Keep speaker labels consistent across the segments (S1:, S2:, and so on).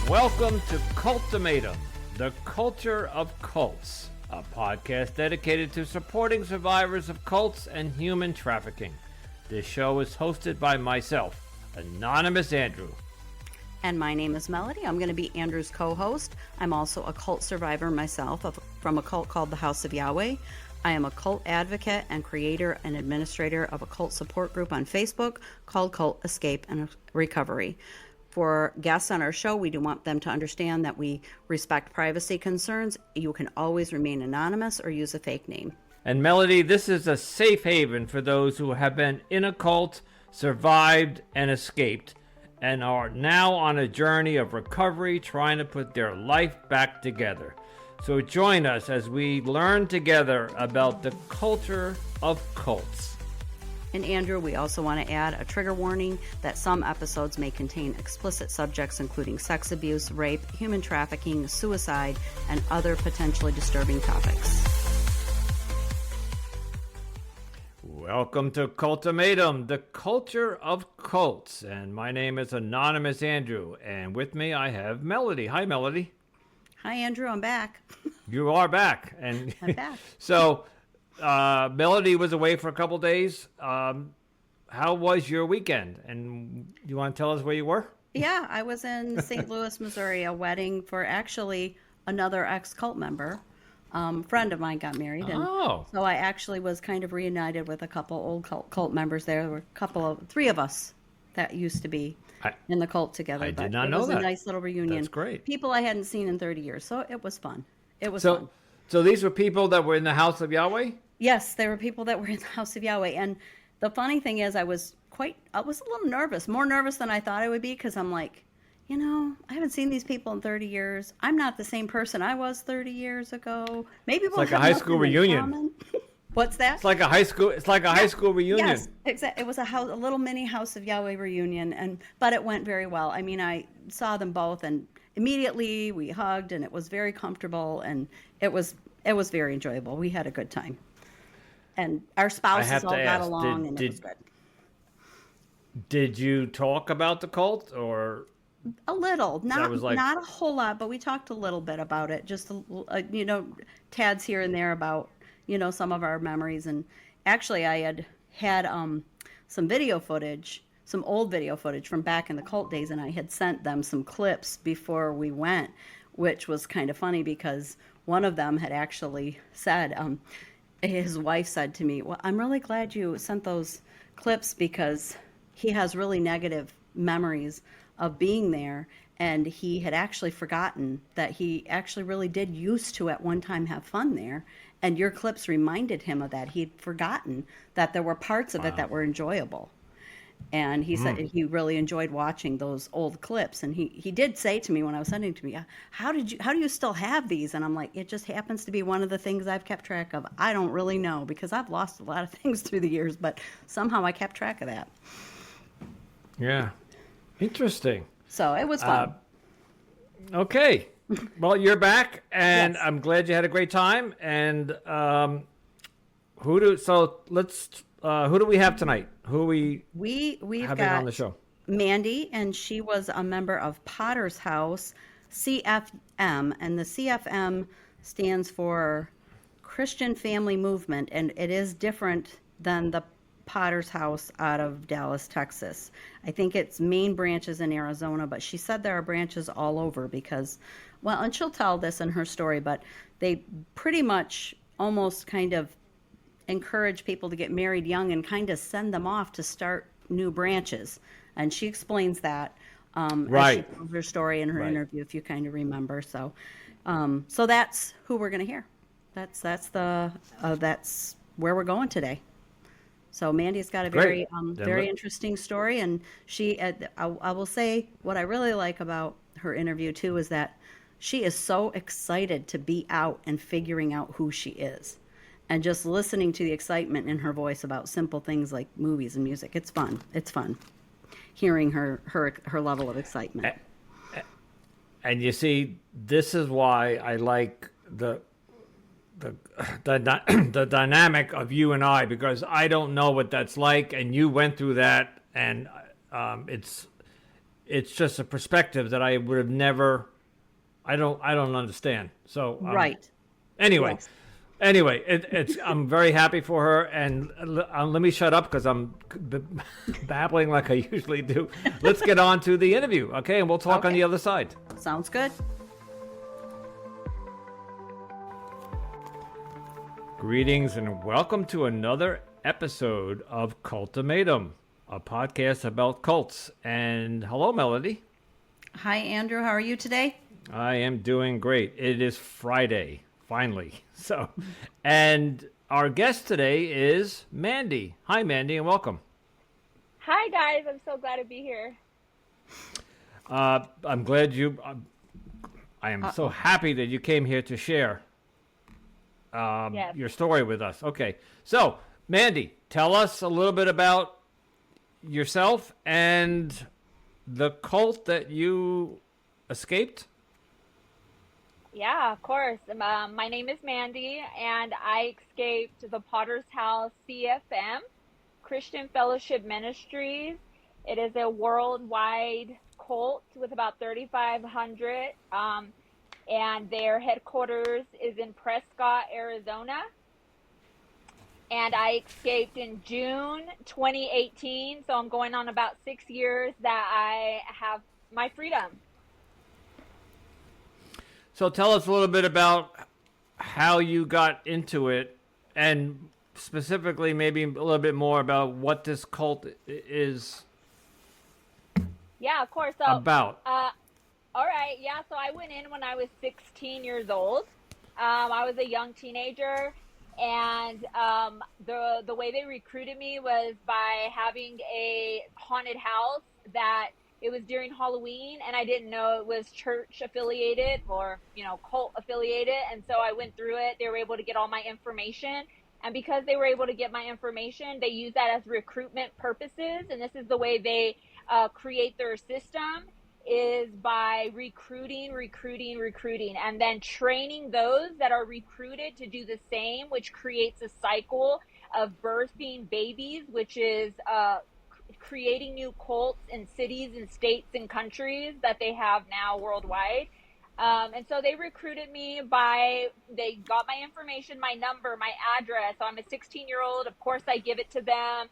S1: Welcome to Cultimatum, the culture of cults, a podcast dedicated to supporting survivors of cults and human trafficking. This show is hosted by myself, Anonymous Andrew.
S2: And my name is Melody. I'm going to be Andrew's co-host. I'm also a cult survivor myself from a cult called the House of Yahweh. I am a cult advocate and creator and administrator of a cult support group on Facebook called Cult Escape and Recovery. For guests on our show, we do want them to understand that we respect privacy concerns. You can always remain anonymous or use a fake name.
S1: And Melody, this is a safe haven for those who have been in a cult, survived, and escaped, and are now on a journey of recovery, trying to put their life back together. So join us as we learn together about the culture of cults.
S2: And Andrew, we also want to add a trigger warning that some episodes may contain explicit subjects including sex abuse, rape, human trafficking, suicide, and other potentially disturbing topics.
S1: Welcome to Cultimatum, the culture of cults. And my name is Anonymous Andrew, and with me I have Melody. Hi, Melody.
S2: Hi, Andrew. I'm back.
S1: You are back. And
S2: I'm back.
S1: So, Melody was away for a couple days. How was your weekend? And you want to tell us where you were?
S2: Yeah, I was in St. Louis, Missouri, a wedding for actually another ex-cult member. Friend of mine got married, and so I actually was kind of reunited with a couple old cult members there. There were three of us that used to be in the cult together.
S1: I did not know that.
S2: It was a nice little reunion.
S1: That's great.
S2: People I hadn't seen in 30 years, so it was fun. It was fun.
S1: So these were people that were in the House of Yahweh?
S2: Yes, there were people that were in the House of Yahweh. And the funny thing is I was a little nervous, more nervous than I thought I would be, because I'm like, I haven't seen these people in 30 years. I'm not the same person I was 30 years ago. Maybe
S1: it's like a high school reunion.
S2: What's that?
S1: It's like a high school reunion.
S2: Yes, exactly. It was a little mini House of Yahweh reunion, but it went very well. I mean, I saw them both, and immediately we hugged, and it was very comfortable, and it was very enjoyable. We had a good time. And our spouses all got along, and it was good.
S1: Did you talk about the cult, or
S2: a little? Not a whole lot, but we talked a little bit about it. Just tads here and there about some of our memories. And actually, I had some video footage, some old video footage from back in the cult days, and I had sent them some clips before we went, which was kind of funny because one of them had actually said. His wife said to me, "Well, I'm really glad you sent those clips because he has really negative memories of being there, and he had actually forgotten that he actually really did used to at one time have fun there, and your clips reminded him of that. He'd forgotten that there were parts of it that were enjoyable." And he said he really enjoyed watching those old clips. And he did say to me when I was sending to me, how do you still have these? And I'm like, it just happens to be one of the things I've kept track of. I don't really know, because I've lost a lot of things through the years, but somehow I kept track of that.
S1: Yeah. Interesting.
S2: So it was fun.
S1: Okay. Well, you're back, and
S2: Yes.
S1: I'm glad you had a great time. And who do we have tonight? Who we've having
S2: got
S1: on the show?
S2: Mandy, and she was a member of Potter's House, CFM, and the CFM stands for Christian Family Movement, and it is different than the Potter's House out of Dallas, Texas. I think its main branch is in Arizona, but she said there are branches all over because, well, and she'll tell this in her story, but they pretty much almost kind of encourage people to get married young and kind of send them off to start new branches. And she explains that
S1: Right.
S2: as she tells her story in her interview, if you kind of remember. So so that's who we're going to hear. That's where we're going today. So Mandy's got a very interesting story, and she I will say what I really like about her interview too is that she is so excited to be out and figuring out who she is. And just listening to the excitement in her voice about simple things like movies and music. It's fun. It's fun hearing her level of excitement.
S1: And you see, this is why I like the dynamic of you and I, because I don't know what that's like, and you went through that, and it's just a perspective that I would have never. I don't understand. So
S2: Right.
S1: Anyway,
S2: Yes.
S1: it's I'm very happy for her, and let me shut up because I'm babbling like I usually do. Let's get on to the interview, okay? And we'll talk on the other side.
S2: Sounds good.
S1: Greetings and welcome to another episode of Cultimatum, a podcast about cults. And hello, Melody.
S2: Hi, Andrew. How are you today?
S1: I am doing great. It is Friday, finally. And our guest today is Mandy. Hi, Mandy, and welcome.
S3: Hi, guys. I'm so glad to be here.
S1: I'm glad you. I am so happy that you came here to share
S3: Yes.
S1: your story with us. Okay, so Mandy, tell us a little bit about yourself and the cult that you escaped.
S3: Yeah, of course. My name is Mandy, and I escaped the Potter's House CFM, Christian Fellowship Ministries. It is a worldwide cult with about 3,500, and their headquarters is in Prescott, Arizona. And I escaped in June 2018, so I'm going on about 6 years that I have my freedom.
S1: So tell us a little bit about how you got into it, and specifically maybe a little bit more about what this cult is.
S3: Yeah, of course. So,
S1: about.
S3: All right. Yeah. So I went in when I was 16 years old. I was a young teenager, and the way they recruited me was by having a haunted house that it was during Halloween, and I didn't know it was church affiliated or, cult affiliated. And so I went through it. They were able to get all my information. And because they were able to get my information, they use that as recruitment purposes. And this is the way they create their system, is by recruiting, and then training those that are recruited to do the same, which creates a cycle of birthing babies, which is creating new cults in cities and states and countries that they have now worldwide. And so they recruited me they got my information, my number, my address. So I'm a 16-year-old. Of course, I give it to them,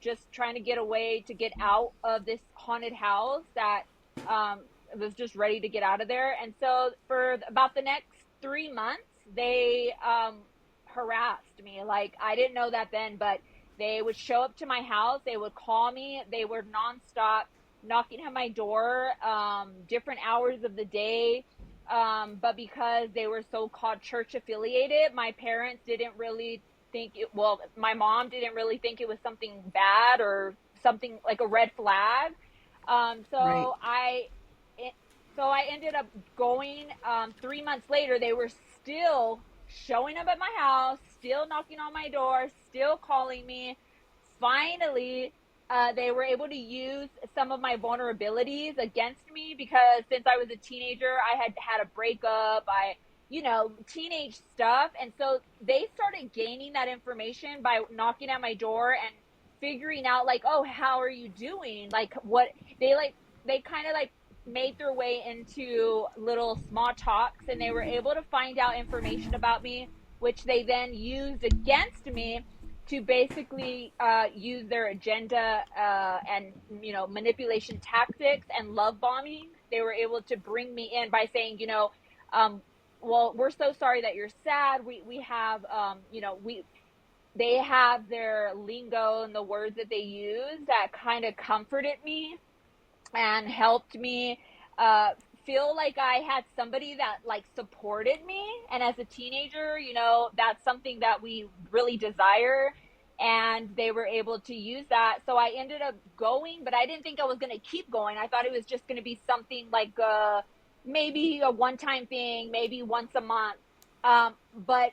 S3: just trying to get away to get out of this haunted house that was just ready to get out of there. And so for about the next 3 months, they harassed me. Like, I didn't know that then, but they would show up to my house. They would call me. They were nonstop knocking at my door, different hours of the day. But because they were so-called church affiliated, my parents didn't really my mom didn't really think it was something bad or something like a red flag. So right. I ended up going, 3 months later. They were still showing up at my house, still knocking on my door, still calling me. Finally, they were able to use some of my vulnerabilities against me, because since I was a teenager, I had had a breakup, teenage stuff. And so they started gaining that information by knocking at my door and figuring out, like, oh, how are you doing? Like, what they kind of made their way into little small talks, and they were able to find out information about me, which they then used against me to basically use their agenda and manipulation tactics and love bombing. They were able to bring me in by saying, well, we're so sorry that you're sad. We have they have their lingo and the words that they use that kind of comforted me and helped me feel like I had somebody that supported me. And as a teenager, that's something that we really desire. And they were able to use that. So I ended up going, but I didn't think I was going to keep going. I thought it was just going to be something like maybe a one-time thing, maybe once a month. But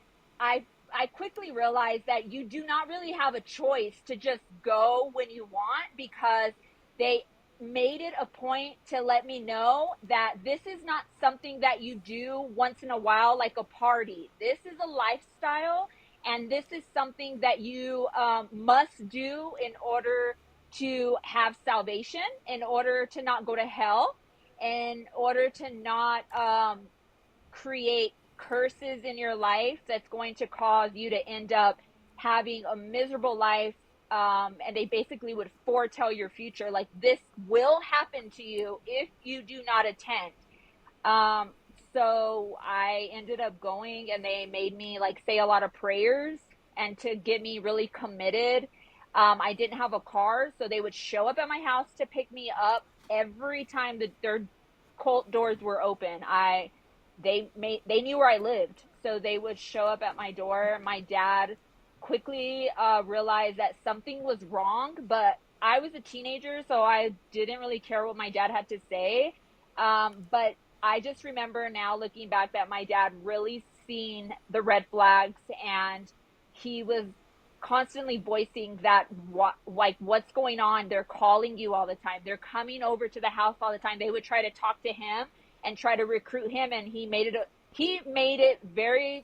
S3: I quickly realized that you do not really have a choice to just go when you want, because they made it a point to let me know that this is not something that you do once in a while like a party. This is a lifestyle, and this is something that you must do in order to have salvation, in order to not go to hell, in order to not create curses in your life that's going to cause you to end up having a miserable life. And they basically would foretell your future, like, this will happen to you if you do not attend. So I ended up going, and they made me like say a lot of prayers and to get me really committed. I didn't have a car, so they would show up at my house to pick me up every time that their cult doors were open. They knew where I lived, so they would show up at my door. My dad quickly realized that something was wrong, but I was a teenager, so I didn't really care what my dad had to say. But I just remember now, looking back, that my dad really seen the red flags, and he was constantly voicing that, like, what's going on? They're calling you all the time. They're coming over to the house all the time. They would try to talk to him and try to recruit him, and he made it very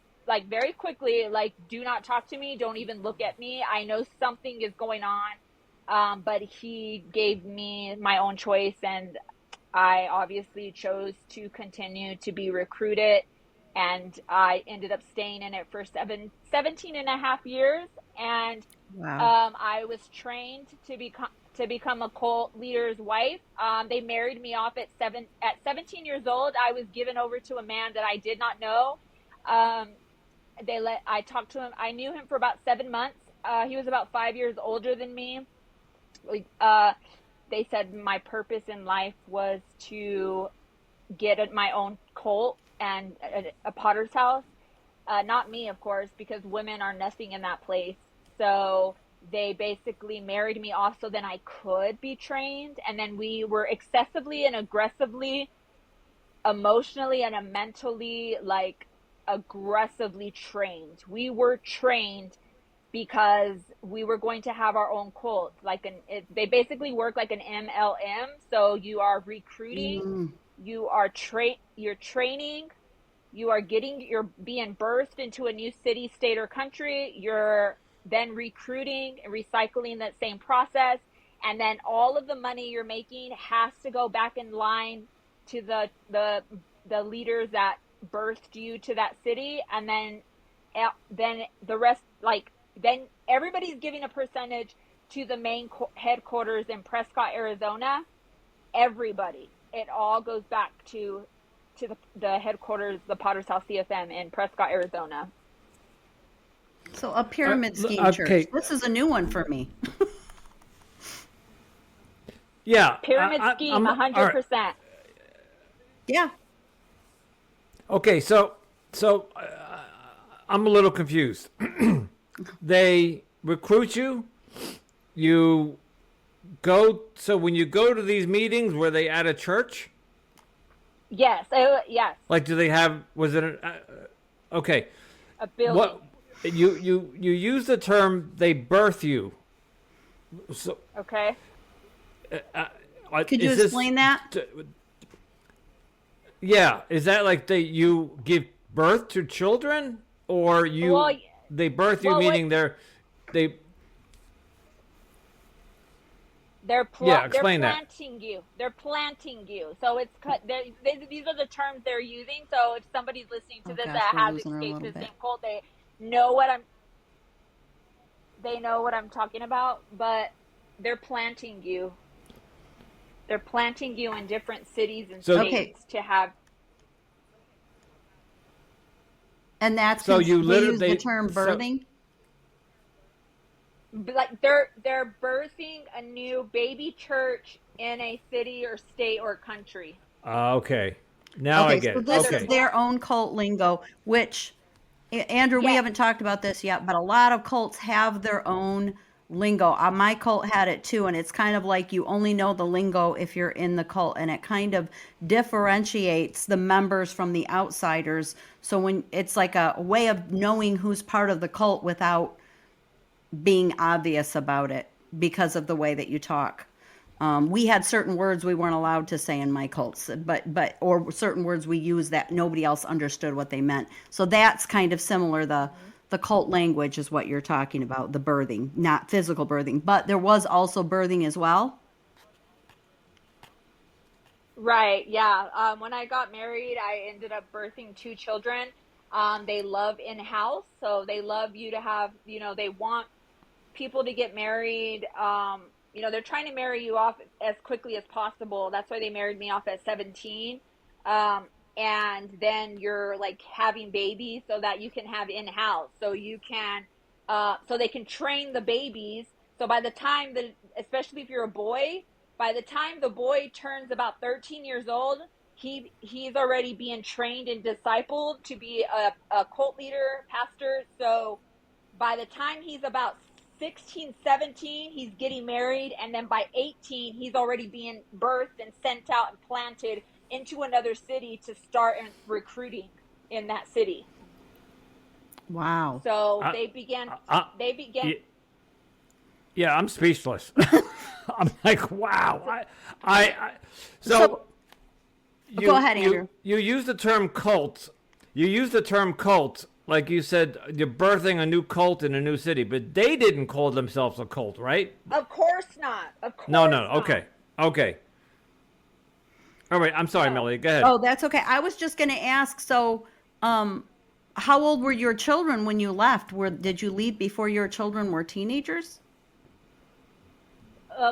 S3: quickly, like, do not talk to me, don't even look at me, I know something is going on. But he gave me my own choice, and I obviously chose to continue to be recruited, and I ended up staying in it for 17 and a half years. And wow. I was trained to become a cult leader's wife. They married me off at 17 years old. I was given over to a man that I did not know. I talked to him. I knew him for about 7 months. He was about 5 years older than me. They said my purpose in life was to get my own cult and a potter's house. Not me, of course, because women are nothing in that place. So they basically married me off so then I could be trained. And then we were excessively and aggressively, emotionally and mentally, like, aggressively trained. We were trained because we were going to have our own cult. They basically work like an MLM. So you are recruiting, you're training, you're being birthed into a new city, state, or country. You're then recruiting and recycling that same process. And then all of the money you're making has to go back in line to the leaders that birthed you to that city. And then the rest, then everybody's giving a percentage to the main headquarters in Prescott, Arizona. Everybody. It all goes back to the headquarters, the Potter's House CFM in Prescott, Arizona.
S2: So a pyramid scheme church. This is a new one for me.
S1: Yeah.
S3: Pyramid scheme, 100%. Right.
S2: Yeah.
S1: Okay, so I'm a little confused. They recruit you. You go. So when you go to these meetings, were they at a church?
S3: Yes. Yes.
S1: Like, do they have? Was it okay?
S3: A building.
S1: What you use the term they birth you. So
S3: okay.
S2: Could you explain that?
S1: Yeah, is that like you give birth to children, or they birth you, meaning they're
S3: planting you. They're planting you. So it's these are the terms they're using. So if somebody's listening to this that has escaped the same cult, they know what I'm talking about. But they're planting you. They're planting you in different cities and states to have.
S2: And that's so you use the term birthing.
S3: Like they're birthing a new baby church in a city or state or country.
S1: Okay, now I get
S2: it. This is their own cult lingo, which, Andrew, we haven't talked about this yet, but a lot of cults have their own lingo. My cult had it too, and it's kind of like you only know the lingo if you're in the cult, and it kind of differentiates the members from the outsiders. So when it's like a way of knowing who's part of the cult without being obvious about it because of the way that you talk. We had certain words we weren't allowed to say in my cults, or certain words we used that nobody else understood what they meant. So that's kind of similar, the the cult language is what you're talking about, the birthing, not physical birthing, but there was also birthing as well.
S3: Right. Yeah. When I got married, I ended up birthing 2 children. They love in-house, so they love you to have, they want people to get married. They're trying to marry you off as quickly as possible. That's why they married me off at 17. And then you're like having babies so that you can have in-house, so you can, so they can train the babies. So by the time that, especially if you're a boy, by the time the boy turns about 13 years old, he's already being trained and discipled to be a cult leader, pastor. So by the time he's about 16, 17, he's getting married. And then by 18, he's already being birthed and sent out and planted into another city to start recruiting in that city.
S2: Wow.
S3: So they began.
S1: Yeah, I'm speechless. I'm like, wow. So
S2: go ahead, Andrew.
S1: You use the term cult. Like you said, you're birthing a new cult in a new city, but they didn't call themselves a cult, right?
S3: Of course not.
S1: No. Okay. All right. I'm sorry, Melody. Go ahead.
S2: Oh, that's okay. I was just going to ask. So, how old were your children when you left? Did you leave before your children were teenagers?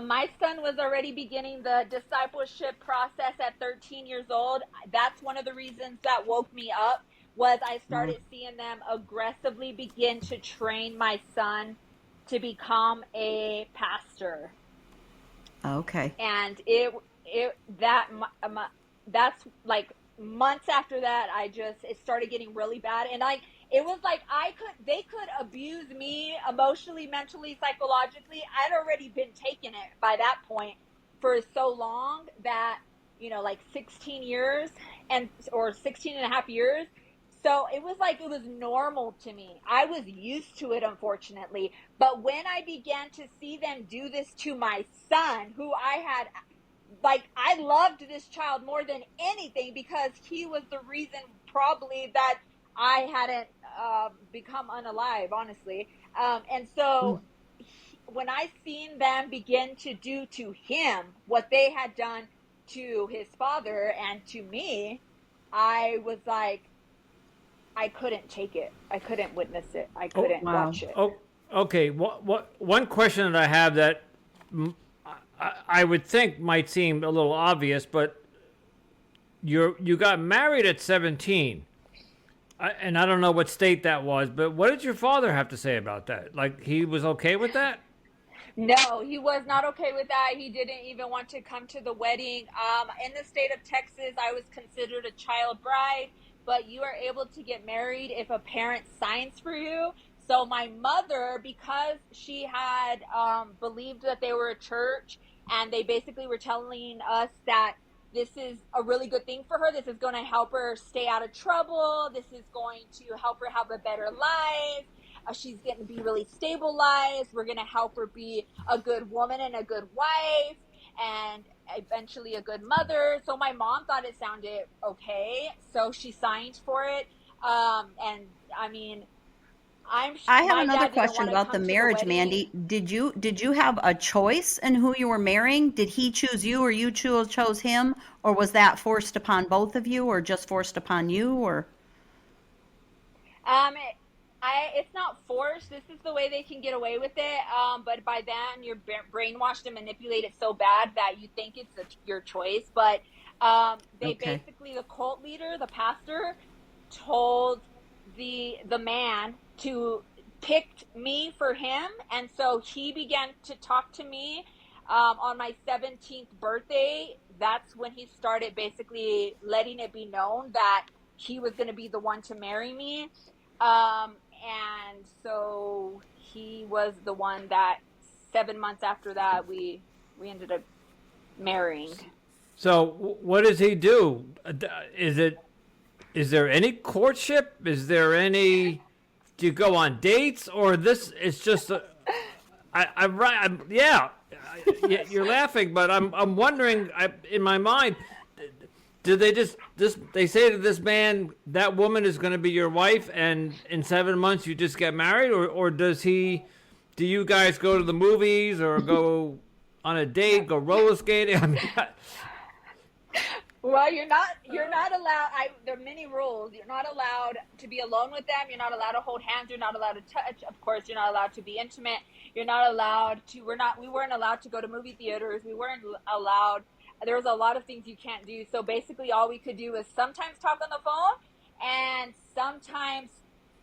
S3: My son was already beginning the discipleship process at 13 years old. That's one of the reasons that woke me up, was I started seeing them aggressively begin to train my son to become a pastor.
S2: Okay.
S3: And that's like months after that, it started getting really bad. And it was like they could abuse me emotionally, mentally, psychologically. I'd already been taking it by that point for so long that, like 16 years or 16 and a half years. So it was like, it was normal to me. I was used to it, unfortunately. But when I began to see them do this to my son, who I loved this child more than anything, because he was the reason probably that I hadn't become unalive, honestly. And so when I seen them begin to do to him what they had done to his father and to me, I was like, I couldn't take it. I couldn't witness it. I couldn't watch it.
S1: Oh, okay. One question that I have that I would think might seem a little obvious, but you got married at 17, and I don't know what state that was, but what did your father have to say about that? Like, he was okay with that?
S3: No, he was not okay with that. He didn't even want to come to the wedding. In the state of Texas, I was considered a child bride, but you are able to get married if a parent signs for you. So my mother, because she had believed that they were a church, and they basically were telling us that this is a really good thing for her. This is going to help her stay out of trouble. This is going to help her have a better life. She's going to be really stabilized. We're going to help her be a good woman and a good wife, and eventually a good mother. So my mom thought it sounded okay. So she signed for it. And I mean,
S2: I have another question about the marriage, Mandy. Did you have a choice in who you were marrying? Did he choose you, or you chose him, or was that forced upon both of you, or just forced upon you, or?
S3: It's not forced. This is the way they can get away with it. But by then you're brainwashed and manipulated so bad that you think it's your choice. But basically, the cult leader, the pastor, told the man to pick me for him, and so he began to talk to me on my 17th birthday. That's when he started basically letting it be known that he was going to be the one to marry me. And so he was the one that 7 months after that we ended up marrying.
S1: So what does he do? Is there any courtship? Is there any? Do you go on dates, or this is just? You're laughing, but I'm wondering in my mind. did they just they say to this man, that woman is going to be your wife, and in 7 months you just get married, or do you guys go to the movies or go on a date, go roller skating? I mean,
S3: well, you're not allowed. There are many rules. You're not allowed to be alone with them. You're not allowed to hold hands. You're not allowed to touch. Of course, you're not allowed to be intimate. You're not allowed to. We weren't allowed to go to movie theaters. We weren't allowed. There was a lot of things you can't do. So basically, all we could do was sometimes talk on the phone, and sometimes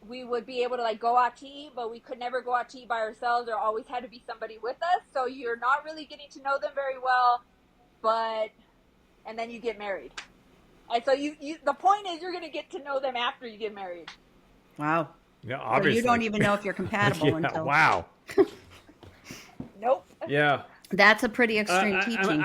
S3: we would be able to like go out to eat, but we could never go out to eat by ourselves. There always had to be somebody with us. So you're not really getting to know them very well, and then you get married. And so the point is you're going to get to know them after you get married.
S2: Wow.
S1: Yeah, obviously.
S2: So you don't even know if you're compatible
S1: yeah,
S2: until.
S1: Wow.
S3: Nope.
S1: Yeah.
S2: That's a pretty extreme teaching.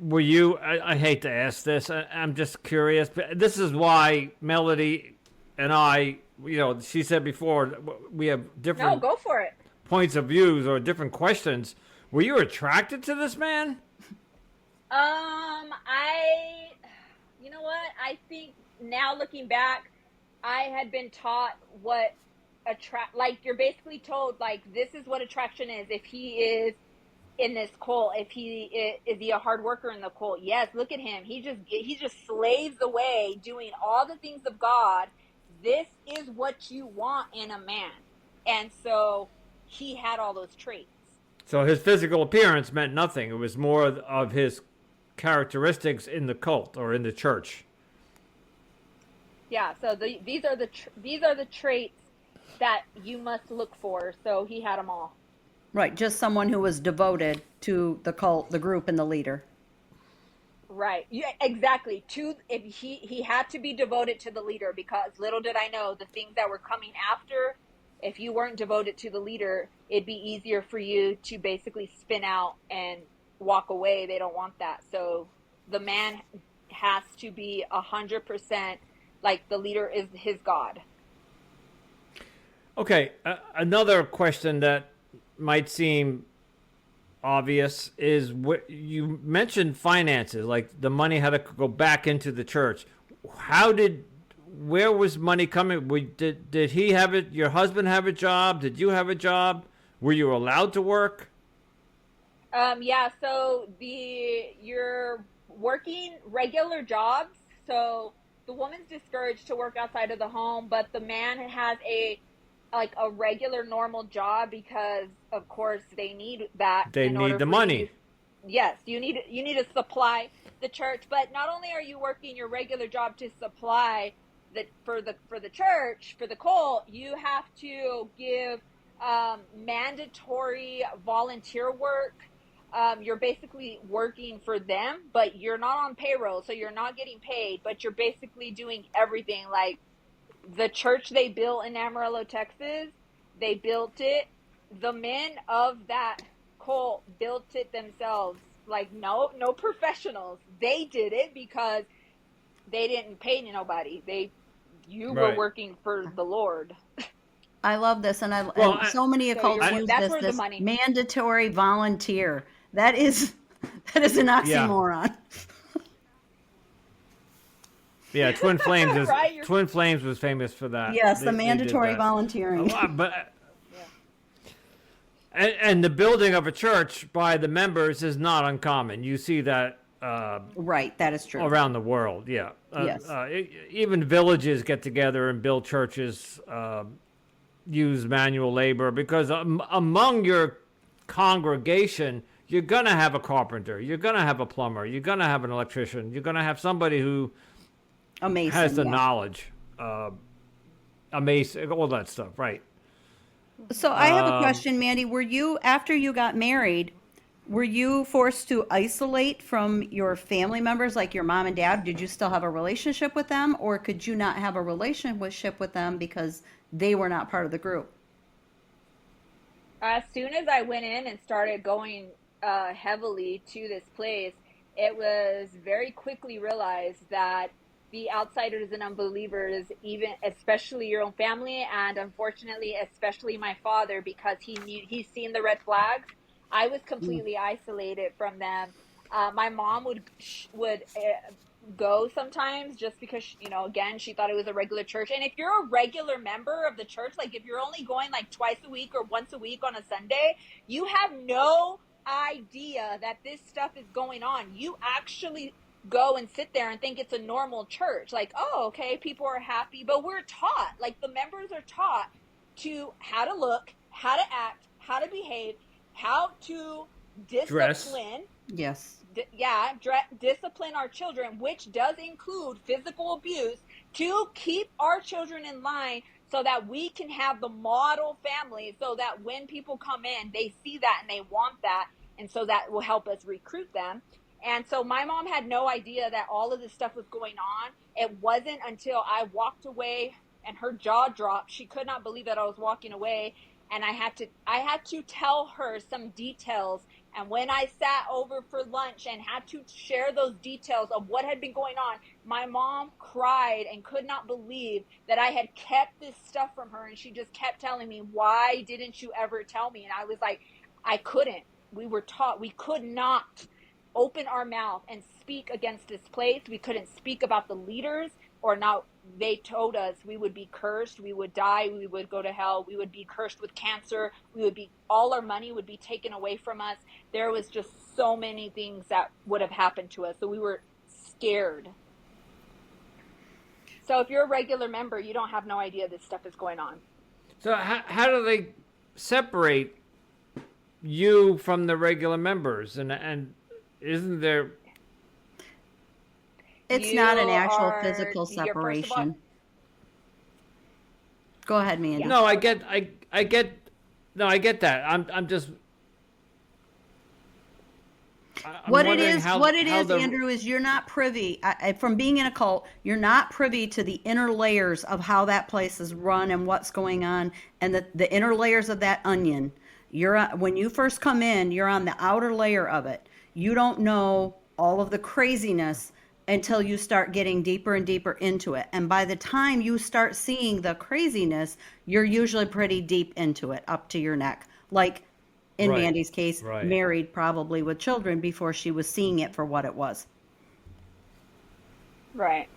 S1: Were you, I hate to ask this, I'm just curious, but this is why Melody and I, she said before, we have different
S3: go for it.
S1: Points of views or different questions. Were you attracted to this man?
S3: You know what? I think now looking back, I had been taught what you're basically told, like, this is what attraction is. If he is in this cult, is he a hard worker in the cult? Yes, look at him. He just slaves away doing all the things of God. This is what you want in a man. And so he had all those traits. So
S1: his physical appearance meant nothing. It was more of his characteristics in the cult or in the church.
S3: Yeah, so these are the traits that you must look for. So he had them all.
S2: Right, just someone who was devoted to the cult, the group, and the leader.
S3: Right, yeah, exactly. If he had to be devoted to the leader, because little did I know the things that were coming after. If you weren't devoted to the leader, it'd be easier for you to basically spin out and walk away. They don't want that. So the man has to be 100% like the leader is his God.
S1: Okay, another question that might seem obvious is what you mentioned: finances, like the money had to go back into the church. Where was money coming? Did he have it? Your husband have a job? Did you have a job? Were you allowed to work?
S3: Yeah. So you're working regular jobs. So the woman's discouraged to work outside of the home, but the man has a regular normal job because of course they need that.
S1: They need the money.
S3: Yes, you need to supply the church, but not only are you working your regular job to supply for the church, for the cult, you have to give mandatory volunteer work. You're basically working for them, but you're not on payroll, so you're not getting paid, but you're basically doing everything. Like the church they built in Amarillo, Texas, they built it. The men of that cult built it themselves. Like no professionals. They did it because they didn't pay nobody. You were working for the Lord.
S2: I love this, and so many occults use this mandatory volunteer. That is an oxymoron.
S1: Yeah, Twin Flames is Twin Flames was famous for that.
S2: Yes, the mandatory volunteering.
S1: And the building of a church by the members is not uncommon. You see that.
S2: Right, that is true.
S1: Around the world, yeah.
S2: Yes.
S1: Even villages get together and build churches, use manual labor, because among your congregation, you're going to have a carpenter, you're going to have a plumber, you're going to have an electrician, you're going to have somebody who has the knowledge, a mason, all that stuff, right?
S2: So I have a question, Mandy. Were you, after you got married, were you forced to isolate from your family members, like your mom and dad? Did you still have a relationship with them, or could you not have a relationship with them because they were not part of the group?
S3: As soon as I went in and started going heavily to this place, it was very quickly realized that the outsiders and unbelievers, even especially your own family, and unfortunately, especially my father, because he's seen the red flags. I was completely isolated from them. My mom would go sometimes just because, again, she thought it was a regular church. And if you're a regular member of the church, like if you're only going like twice a week or once a week on a Sunday, you have no idea that this stuff is going on. You actually go and sit there and think it's a normal church. Like, oh, okay, people are happy. But we're taught, like the members are taught to how to look, how to act, how to behave, how to discipline.
S2: Yes.
S3: Discipline our children, which does include physical abuse, to keep our children in line so that we can have the model family, so that when people come in, they see that and they want that. And so that will help us recruit them. And so my mom had no idea that all of this stuff was going on. It wasn't until I walked away and her jaw dropped. She could not believe that I was walking away. And I had to tell her some details. And when I sat over for lunch and had to share those details of what had been going on, my mom cried and could not believe that I had kept this stuff from her. And she just kept telling me, why didn't you ever tell me? And I was like, I couldn't. We were taught we could not open our mouth and speak against this place. We couldn't speak about the leaders, or not. They told us we would be cursed, we would die, we would go to hell, we would be cursed with cancer, all our money would be taken away from us. There was just so many things that would have happened to us. So we were scared. So if you're a regular member, you don't have no idea this stuff is going on.
S1: So how do they separate you from the regular members? And isn't there...
S2: It's not an actual physical separation. Go ahead, Mandy.
S1: No, I get that. I'm just...
S2: What it is, Andrew, is you're not privy, from being in a cult, you're not privy to the inner layers of how that place is run and what's going on, and the inner layers of that onion. When you first come in, you're on the outer layer of it. You don't know all of the craziness until you start getting deeper and deeper into it. And by the time you start seeing the craziness, you're usually pretty deep into it, up to your neck. Like in Mandy's case, married, probably with children, before she was seeing it for what it was.
S3: Right.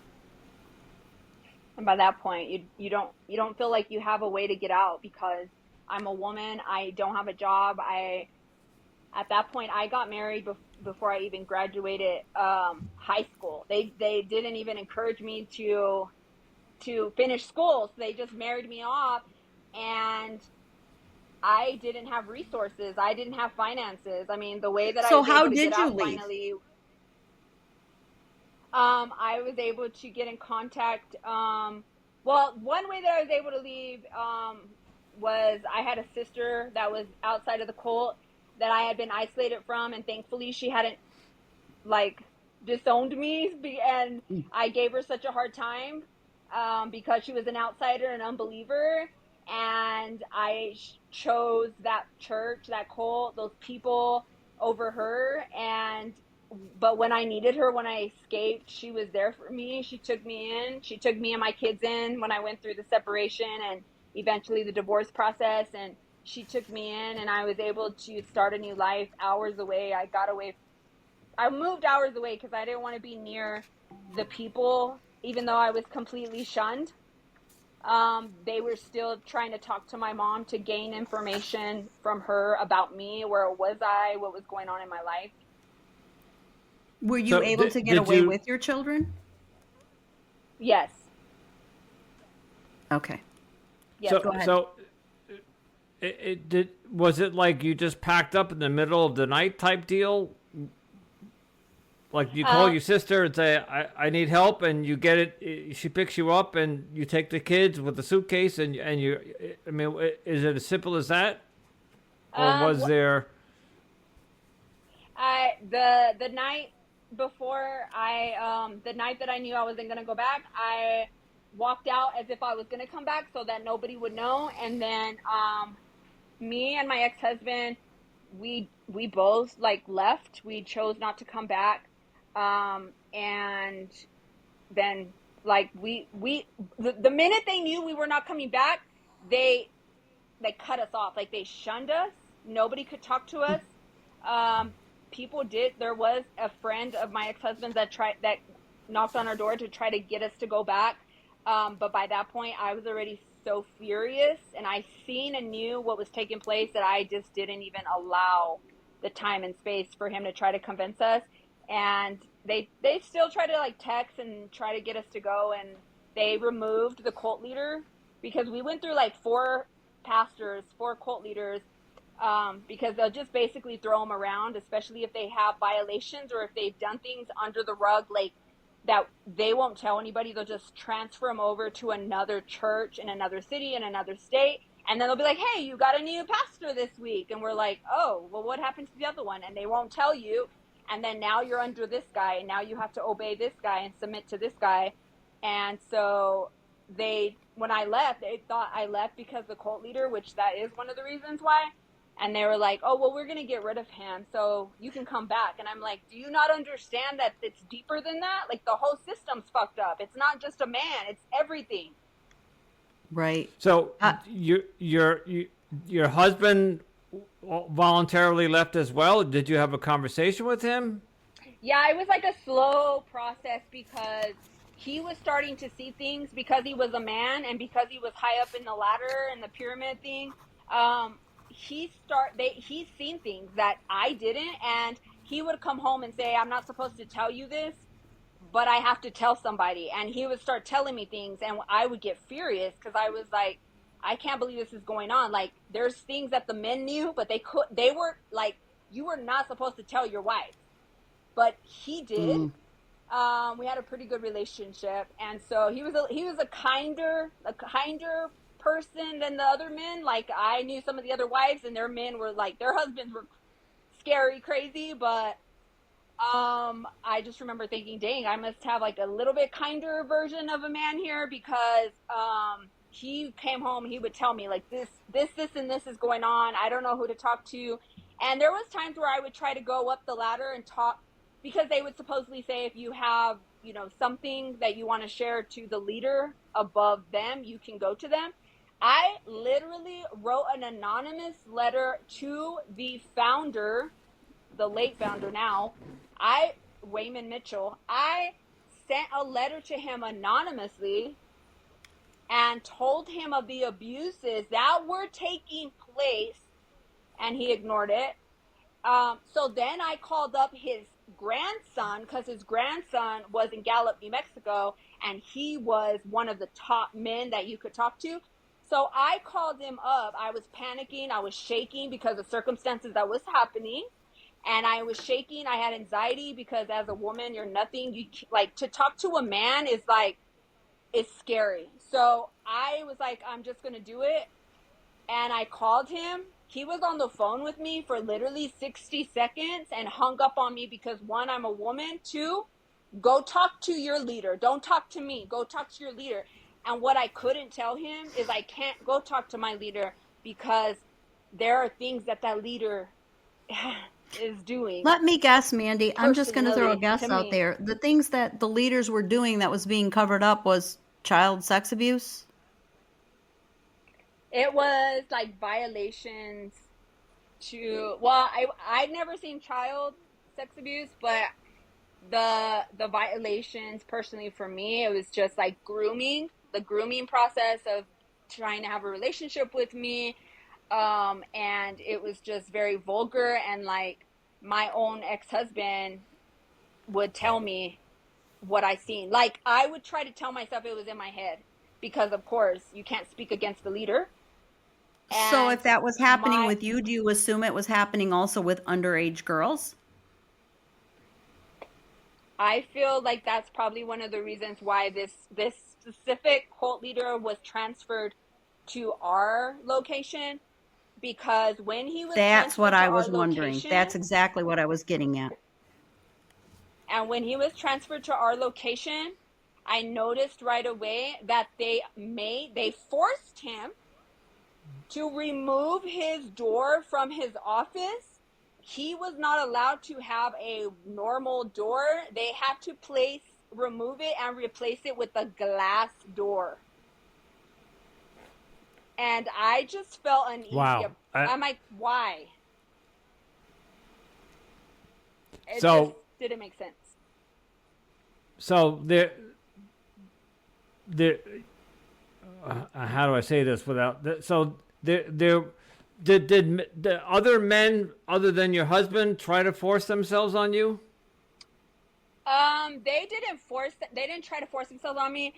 S3: And by that point, you don't feel like you have a way to get out, because I'm a woman. I don't have a job. At that point, I got married before I even graduated high school. They didn't even encourage me to finish school. So they just married me off, and I didn't have resources. I didn't have finances. I mean, the way that I was able to get out finally, I was able to get in contact. Well, one way that I was able to leave was I had a sister that was outside of the cult that I had been isolated from, and thankfully she hadn't disowned me, and I gave her such a hard time because she was an outsider, an unbeliever, and I chose that church, that cult, those people over her. But when I needed her, when I escaped, she was there for me. She took me in. She took me and my kids in when I went through the separation and eventually the divorce process, and she took me in, and I was able to start a new life hours away. I moved hours away because I didn't want to be near the people, even though I was completely shunned. They were still trying to talk to my mom to gain information from her about me. Where was I? What was going on in my life?
S2: Were you able to get away with your children?
S3: Yes.
S2: Okay.
S3: Yes,
S1: go
S3: ahead.
S1: So was it like you just packed up in the middle of the night type deal? Like you call your sister and say, I need help, and you get it. She picks you up, and you take the kids with the suitcase, and you. I mean, is it as simple as that, or was there?
S3: The night before the night that I knew I wasn't gonna go back, I walked out as if I was gonna come back so that nobody would know, and then me and my ex-husband, we both left. We chose not to come back. And then the minute they knew we were not coming back, they cut us off. They shunned us. Nobody could talk to us. there was a friend of my ex-husband's that knocked on our door to try to get us to go back. But by that point, I was already so furious, and I seen and knew what was taking place that I just didn't even allow the time and space for him to try to convince us. And they still try to like text and try to get us to go, and they removed the cult leader because we went through like 4 cult leaders, because they'll just basically throw them around, especially if they have violations or if they've done things under the rug, like that they won't tell anybody. They'll just transfer them over to another church in another city, in another state. And then they'll be like, hey, you got a new pastor this week. And we're like, oh, well, what happened to the other one? And they won't tell you. And then now you're under this guy, and now you have to obey this guy and submit to this guy. And so when I left, they thought I left because the cult leader, which that is one of the reasons why. And they were like, oh, well, we're going to get rid of him, so you can come back. And I'm like, do you not understand that it's deeper than that? Like, the whole system's fucked up. It's not just a man. It's everything.
S2: Right.
S1: So your husband voluntarily left as well? Did you have a conversation with him?
S3: Yeah, it was like a slow process because he was starting to see things because he was a man and because he was high up in the ladder and the pyramid thing. He's seen things that I didn't, and he would come home and say, I'm not supposed to tell you this, but I have to tell somebody. And he would start telling me things, and I would get furious because I was like, I can't believe this is going on. Like, there's things that the men knew, but they were like, you were not supposed to tell your wife, but he did. We had a pretty good relationship, and so he was a kinder person than the other men. Like, I knew some of the other wives, and their men were like, their husbands were scary, crazy, but I just remember thinking, dang, I must have like a little bit kinder version of a man here, because he came home, he would tell me like this and this is going on. I don't know who to talk to. And there was times where I would try to go up the ladder and talk, because they would supposedly say, if you have, something that you want to share to the leader above them, you can go to them. I literally wrote an anonymous letter to the founder, the late founder now, Wayman Mitchell. I sent a letter to him anonymously and told him of the abuses that were taking place, and he ignored it. So then I called up his grandson, because his grandson was in Gallup, New Mexico, and he was one of the top men that you could talk to. So I called him up. I was panicking. I was shaking because of circumstances that was happening. And I was shaking. I had anxiety because as a woman, you're nothing. To talk to a man is scary. So I was like, I'm just going to do it. And I called him. He was on the phone with me for literally 60 seconds and hung up on me because, 1, I'm a woman. 2, go talk to your leader. Don't talk to me. Go talk to your leader. And what I couldn't tell him is I can't go talk to my leader because there are things that leader is doing.
S2: Let me guess, Mandy. I'm just going to throw a guess out there. The things that the leaders were doing that was being covered up was child sex abuse?
S3: It was like violations I'd never seen child sex abuse, but the violations personally for me, it was just like the grooming process of trying to have a relationship with me. And it was just very vulgar, and like my own ex-husband would tell me what I seen. Like, I would try to tell myself it was in my head because, of course, you can't speak against the leader.
S2: And so if that was happening with you, do you assume it was happening also with underage girls?
S3: I feel like that's probably one of the reasons why this specific cult leader was transferred to our location, because when he was
S2: That's what I was wondering. That's exactly what I was getting at.
S3: And when he was transferred to our location, I noticed right away that they forced him to remove his door from his office. He was not allowed to have a normal door. They had to remove it and replace it with a glass door. And I just felt uneasy.
S1: Wow.
S3: I'm like, why? It just didn't make sense.
S1: So how do I say this without? Did the other men other than your husband try to force themselves on you?
S3: They didn't try to force themselves on me.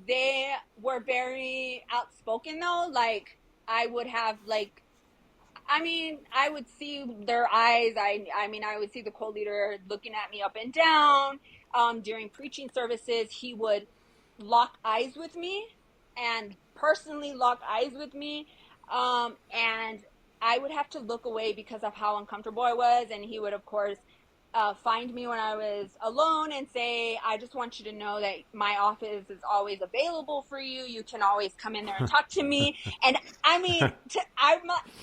S3: They were very outspoken though. Like I would have like, I mean, I would see their eyes. I mean, I would see the co-leader looking at me up and down. During preaching services, he would lock eyes with me and personally lock eyes with me. And I would have to look away because of how uncomfortable I was. And he would, of course, find me when I was alone and say, I just want you to know that my office is always available for you. You can always come in there and talk to me. And I mean,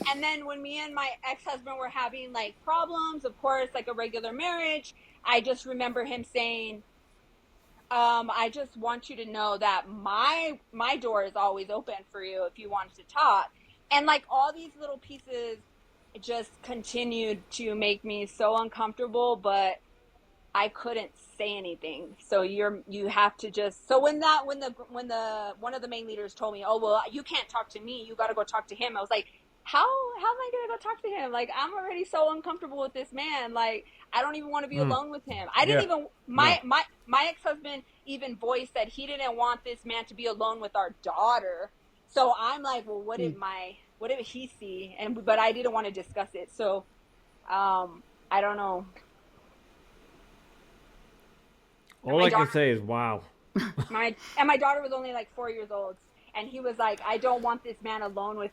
S3: and then when me and my ex-husband were having like problems, of course, like a regular marriage, I just remember him saying, I just want you to know that my door is always open for you if you wanted to talk. And like all these little pieces just continued to make me so uncomfortable, but I couldn't say anything. So you have to just, so when one of the main leaders told me, oh, well, you can't talk to me, you got to go talk to him. I was like, how am I going to go talk to him? Like, I'm already so uncomfortable with this man. Like, I don't even want to be alone with him. I didn't even, my ex-husband even voiced that he didn't want this man to be alone with our daughter. So I'm like, well, what did he see? But I didn't want to discuss it. So, I don't know.
S1: All I can say is, wow.
S3: My daughter was only like 4 years old, and he was like, I don't want this man alone with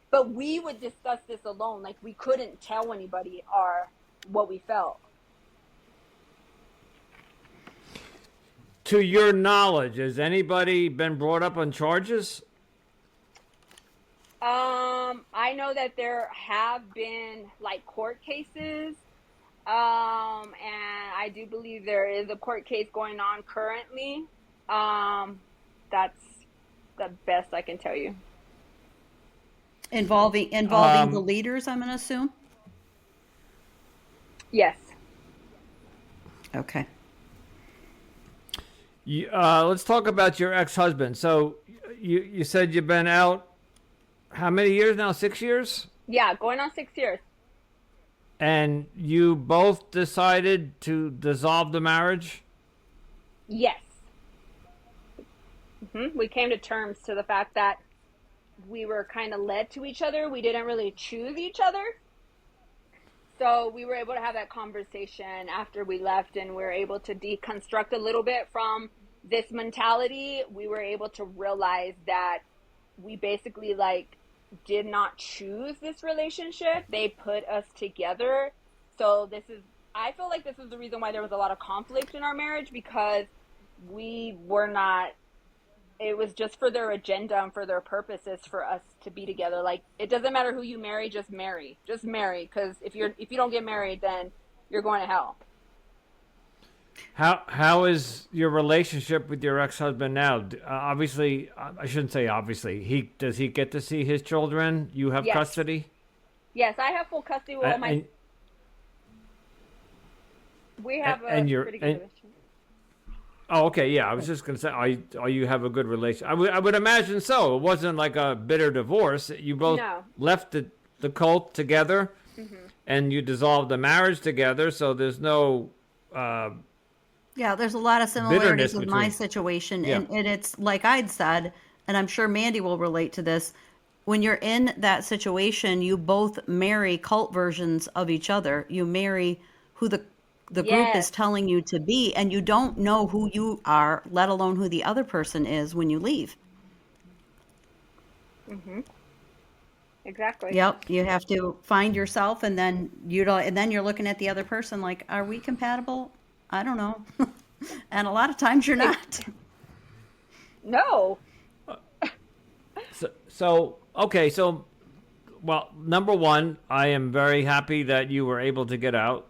S3: but we would discuss this alone. Like we couldn't tell anybody what we felt.
S1: To your knowledge, has anybody been brought up on charges?
S3: I know that there have been like court cases. And I do believe there is a court case going on currently. That's the best I can tell you.
S2: Involving the leaders, I'm going to assume?
S3: Yes.
S2: Okay.
S1: Let's talk about your ex-husband. So you said you've been out how many years now? 6 years?
S3: Yeah, going on 6 years.
S1: And you both decided to dissolve the marriage?
S3: Yes. We came to terms to the fact that we were kind of led to each other. We didn't really choose each other. So we were able to have that conversation after we left, and we were able to deconstruct a little bit from this mentality. We were able to realize that we basically like did not choose this relationship. They put us together. So I feel like this is the reason why there was a lot of conflict in our marriage, because we were not, it was just for their agenda and for their purposes for us to be together. Like, it doesn't matter who you marry, just marry. Just marry, because if you don't get married, then you're going to hell.
S1: How is your relationship with your ex-husband now? Obviously, I shouldn't say obviously. Does he get to see his children? You have custody?
S3: Yes, I have full custody with all my. We have a pretty good relationship.
S1: Oh, okay, yeah. I was just going to say, you have a good relation. I would imagine so. It wasn't like a bitter divorce. You both left the cult together, and you dissolved the marriage together. So there's no.
S2: Yeah, there's a lot of similarities with my situation, and it's like I'd said, and I'm sure Mandy will relate to this. When you're in that situation, you both marry cult versions of each other. You marry who the group is telling you to be, and you don't know who you are, let alone who the other person is when you leave.
S3: Exactly.
S2: Yep, you have to find yourself, and then you're looking at the other person like, are we compatible? I don't know. And a lot of times you're not.
S3: No.
S1: Okay, well, number one, I am very happy that you were able to get out.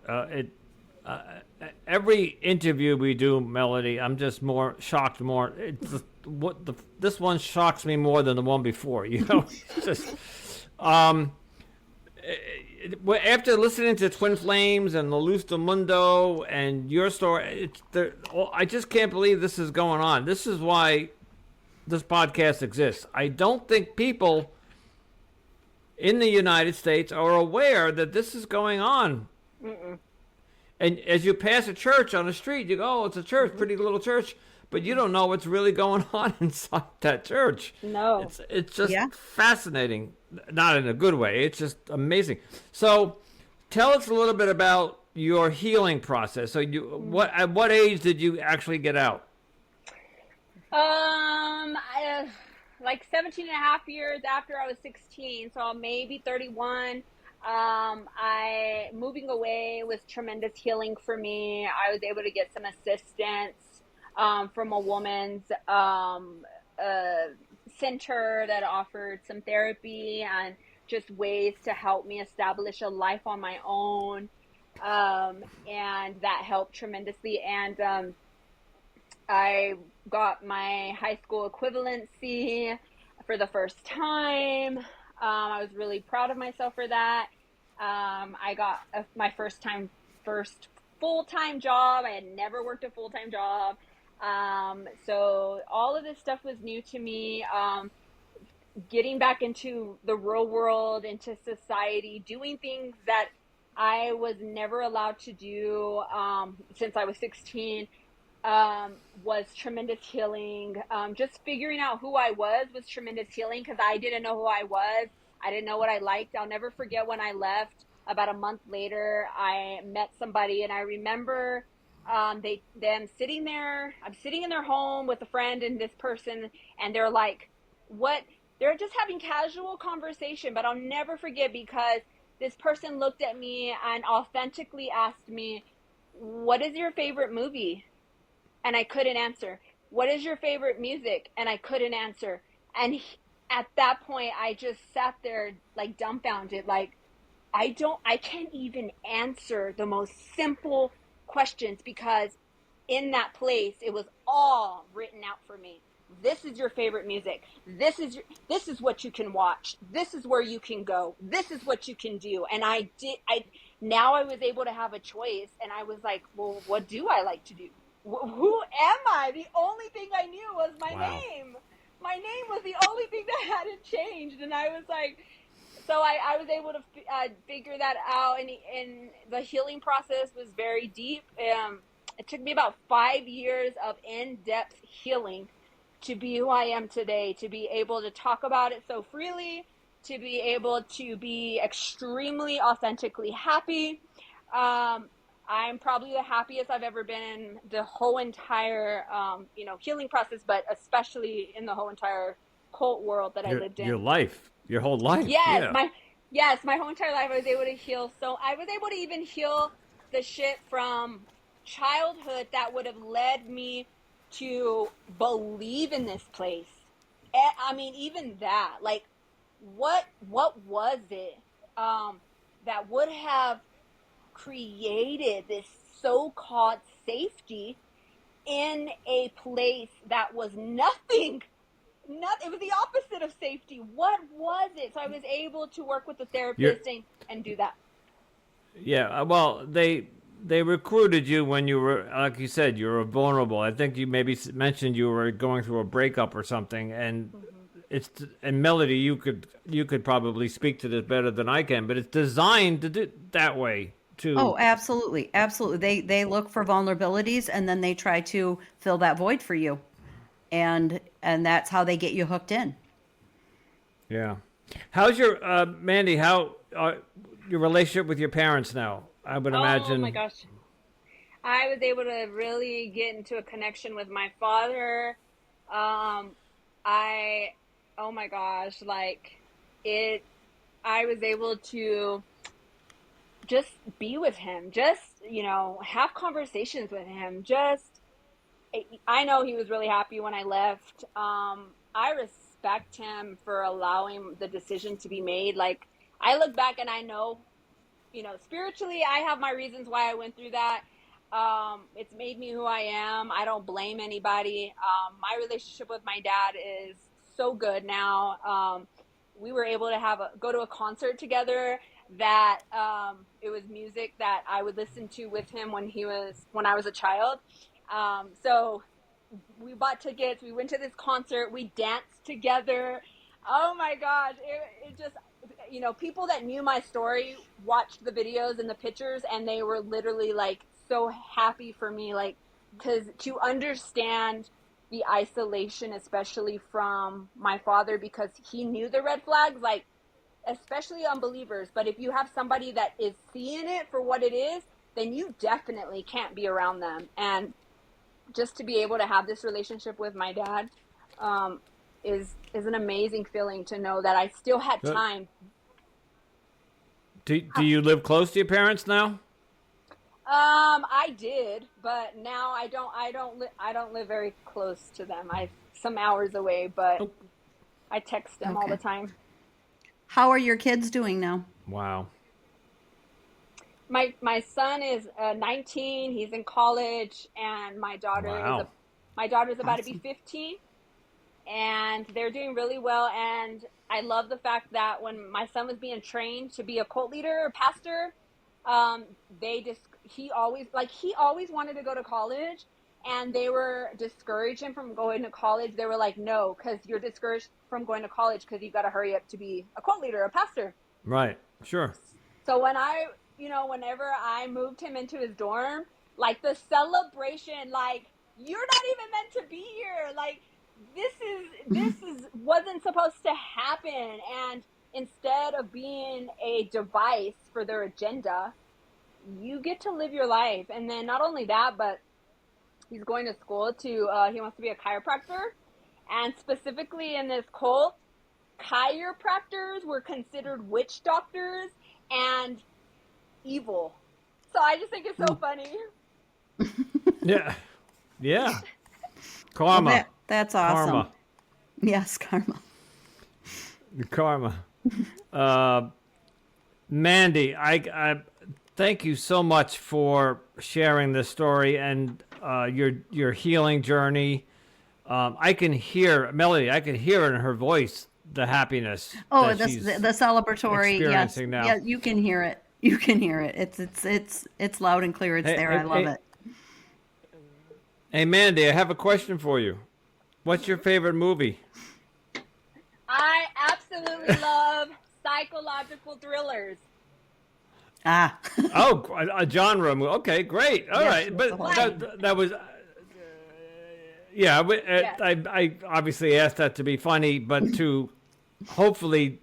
S1: Every interview we do, Melody, I'm just more shocked. This one shocks me more than the one before. You know, just after listening to Twin Flames and La Luz del Mundo and your story, I just can't believe this is going on. This is why this podcast exists. I don't think people in the United States are aware that this is going on. Mm-mm. And as you pass a church on the street, you go, oh, it's a church, mm-hmm. Pretty little church. But you don't know what's really going on inside that church.
S3: No.
S1: It's just fascinating. Not in a good way. It's just amazing. So tell us a little bit about your healing process. So at what age did you actually get out?
S3: Like 17 and a half years after I was 16. So maybe 31. Moving away was tremendous healing for me. I was able to get some assistance from a woman's center that offered some therapy and just ways to help me establish a life on my own. And that helped tremendously. And I got my high school equivalency for the first time. I was really proud of myself for that. I got my first full-time job. I had never worked a full-time job. So all of this stuff was new to me. Getting back into the real world, into society, doing things that I was never allowed to do since I was 16 was tremendous healing. Just figuring out who I was tremendous healing because I didn't know who I was. I didn't know what I liked. I'll never forget when I left. About a month later, I met somebody, and I remember them sitting there. I'm sitting in their home with a friend and this person, and they're like, what? They're just having casual conversation, but I'll never forget because this person looked at me and authentically asked me, what is your favorite movie? And I couldn't answer. What is your favorite music? And I couldn't answer. And at that point, I just sat there like dumbfounded, like I can't even answer the most simple questions because in that place, it was all written out for me. This is your favorite music. This is what you can watch. This is where you can go. This is what you can do. And now I was able to have a choice. And I was like, well, what do I like to do? Who am I? The only thing I knew was my name. My name was the only thing that hadn't changed. And I was like, so I was able to figure that out. And the healing process was very deep. It took me about 5 years of in-depth healing to be who I am today, to be able to talk about it so freely, to be able to be extremely authentically happy. I'm probably the happiest I've ever been in the whole entire, healing process, but especially in the whole entire cult world that I lived in.
S1: Your whole life.
S3: Yes, my whole entire life I was able to heal. So I was able to even heal the shit from childhood that would have led me to believe in this place. I mean, even that, like, what was it that would have created this so-called safety in a place that was nothing? It was the opposite of safety. What was it? So I was able to work with the therapist and do that.
S1: Yeah, well, they recruited you when you were, like you said, you were vulnerable. I think you maybe mentioned you were going through a breakup or something, and and Melody, you could probably speak to this better than I can, but it's designed to do that way too.
S2: Oh, absolutely, absolutely. They look for vulnerabilities and then they try to fill that void for you, and that's how they get you hooked in.
S1: Yeah. How's your Mandy? How your relationship with your parents now? I would imagine.
S3: Oh my gosh. I was able to really get into a connection with my father. I was able to just be with him, just, have conversations with him. I know he was really happy when I left. I respect him for allowing the decision to be made. Like, I look back and I know, spiritually, I have my reasons why I went through that. It's made me who I am. I don't blame anybody. My relationship with my dad is so good now. We were able to go to a concert together that it was music that I would listen to with him when I was a child. So we bought tickets, we went to this concert, we danced together. Oh my gosh, it just, you know, people that knew my story watched the videos and the pictures, and they were literally like so happy for me, like, because to understand the isolation, especially from my father, because he knew the red flags, like, especially unbelievers. But if you have somebody that is seeing it for what it is, then you definitely can't be around them. And just to be able to have this relationship with my dad is an amazing feeling, to know that I still had time.
S1: Do you live close to your parents now?
S3: I did, but now I don't live very close to them. I'm some hours away, but I text them all the time.
S2: How are your kids doing now?
S1: Wow.
S3: My son is 19. He's in college, and my daughter is about to be 15, and they're doing really well. And I love the fact that when my son was being trained to be a cult leader or pastor, he always wanted to go to college, and they were discouraging from going to college. They were like, no, because you're discouraged from going to college because you got to hurry up to be a cult leader, a pastor.
S1: Right. Sure.
S3: So whenever I moved him into his dorm, like the celebration, like, you're not even meant to be here. Like, this wasn't supposed to happen. And instead of being a device for their agenda, you get to live your life. And then not only that, but he's going to school he wants to be a chiropractor. And specifically in this cult, chiropractors were considered witch doctors and evil. So I just think it's so funny.
S1: Yeah. Yeah. Karma.
S2: Well, that's awesome.
S1: Karma.
S2: Yes, karma.
S1: Karma. Mandy, I thank you so much for sharing this story and your healing journey. I can hear Melody. I can hear in her voice the happiness.
S2: Oh, the celebratory. Yes,
S1: now.
S2: Yeah, you can hear it. You can hear it. It's loud and clear. It's there. I love it.
S1: Hey, Mandy, I have a question for you. What's your favorite movie?
S3: I absolutely love psychological thrillers.
S1: Oh, a genre movie. Okay, great. All right, but that was. I obviously asked that to be funny, but to hopefully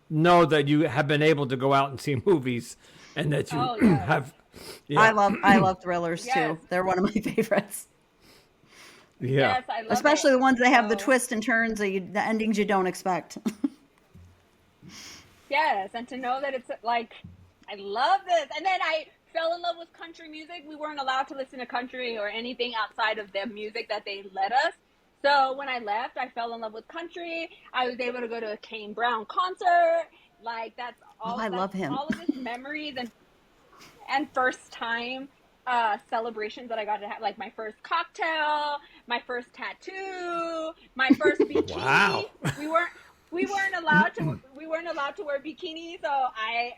S1: know that you have been able to go out and see movies, and that you have. Yeah.
S2: I love thrillers too. They're one of my favorites.
S1: Yeah,
S3: yes, I love
S2: especially the ones that have the twists and turns, the endings you don't expect.
S3: Yes, and to know that it's like, I love this. And then I fell in love with country music. We weren't allowed to listen to country or anything outside of the music that they let us. So when I left, I fell in love with country. I was able to go to a Kane Brown concert. Like, that's all.
S2: I love him.
S3: All of his memories and first time celebrations that I got to have, like my first cocktail, my first tattoo, my first bikini.
S1: Wow.
S3: We weren't allowed to wear bikinis, so I